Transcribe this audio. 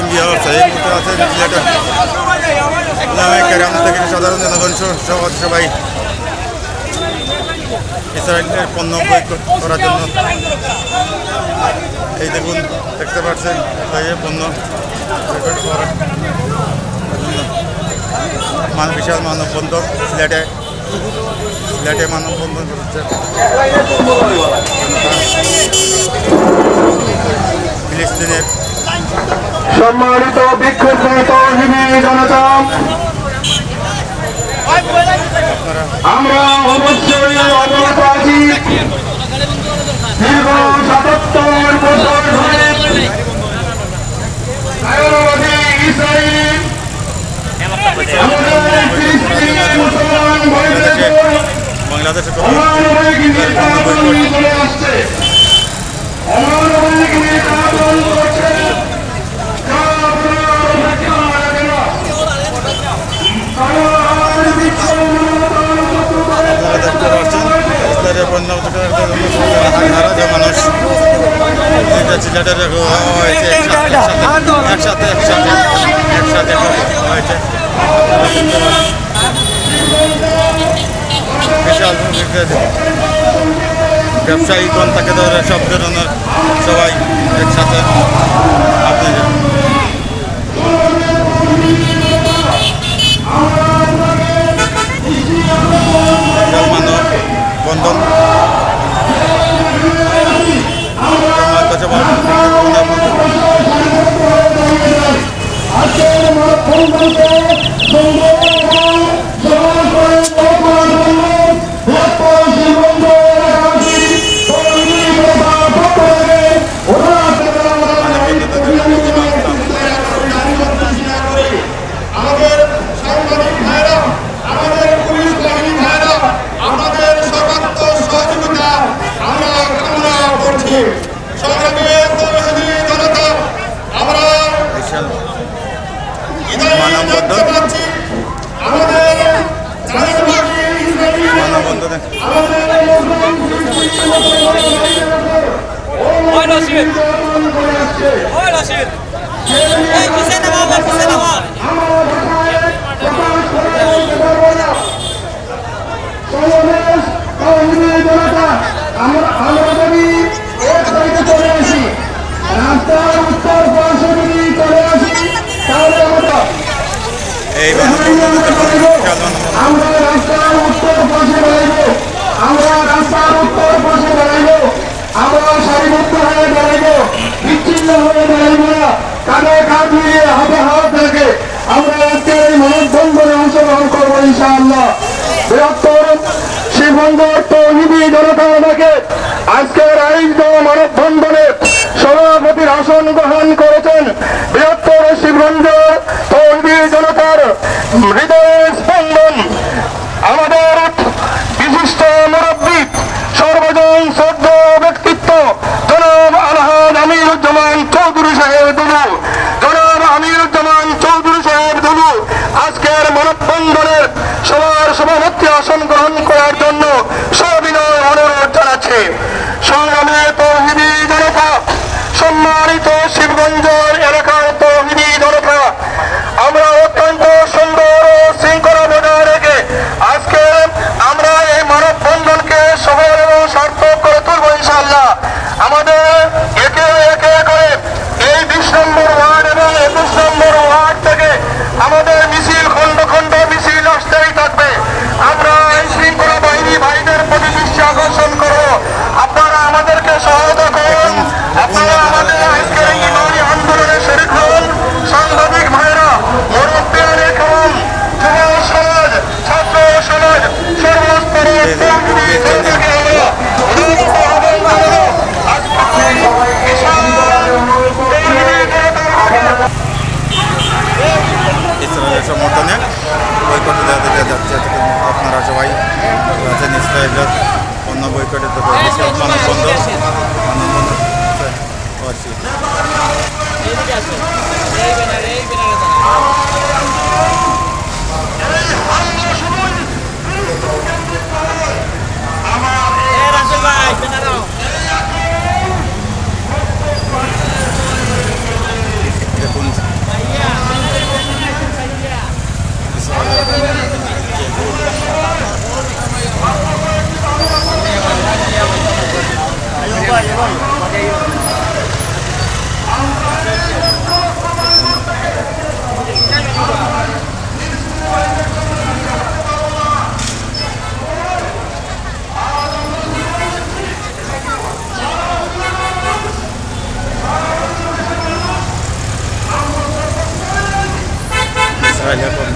বিয়ে হচ্ছে এই মুহূর্তে আছে থেকে সাধারণ জনগণ সবাই ইসরায়েলের পণ্য বয়কট করার জন্য এই দেখুন দেখতে পাচ্ছেন পণ্য বয়কট করার জন্য বিশাল মানববন্ধন সিলেটে মানববন্ধন করছে ফিলিস্তিনের সম্মানিত বিক্ষুব্ধ জনতা, আমরা অবশ্যই অবগত আছি দীর্ঘ ৭৭ বছর ধরে ইসরায়েল বাংলাদেশে মানুষ সিলেটের একসাথে হয়েছে বিশাল ব্যবসায়ীগণ তাকে ধরে সব ধরনের সবাই একসাথে আপনি মানব বন্ধন আজকের আয়োজিত মানববন্ধনে সভাপতির আসন গ্রহণ করেছেন বৃহত্তর শিবগঞ্জ তৌহিদি জনতার হৃদয় স্পন্দন আমাদের বিশিষ্ট মুরব্বী সর্বজন শ্রদ্ধেয় ব্যক্তিত্ব জনাব আলহাজ আমিরুজ্জামান চৌধুরী সাহেব দুলু। জনাব আমিরুজ্জামান চৌধুরী সাহেব দুলু আজকের মানববন্ধনের সভাপতি আসন গ্রহণ করার জন্য সবিনয় অনুরোধ জানাচ্ছে। সংগ্রামী তৌহিদি জনতা, সম্মানিত শিবগঞ্জ এলাকার তৌহিদি জনতা, আমরা অত্যন্ত সুন্দর ও শৃঙ্খলা বজায় রেখে আজকে আমরা এই মানববন্ধনকে সফল এবং সার্থক করে তুলব ইনশাআল্লাহ। আমাদের একে একে করে এই ২০ নম্বর ওয়ার্ড এবং ২১ নম্বর ওয়ার্ড থেকে আমাদের মিছিল খন্ড খন্ড মিছিল আসতেই থাকবে। আমরা এই শৃঙ্খলা বাহিনী ভাইদের প্রতি দৃষ্টি আকর্ষণ করব, আপনারা আমাদেরকে সহায়তা করুন, আপনারা আমাদের আজকের এই ইমানি আন্দোলনে শরীক হন। সাংবাদিক ভাইরা, মুরব্বিয়ান একরাম, যুব সমাজ, ছাত্র সমাজ, সর্বস্তরের ইসরায়েলের সমর্থনে বয়কটে দেওয়া যাচ্ছে। আপনারা সবাই আছেন ইসরায়েলের পণ্য বয়কটের মানববন্ধন দেখুন তাহলে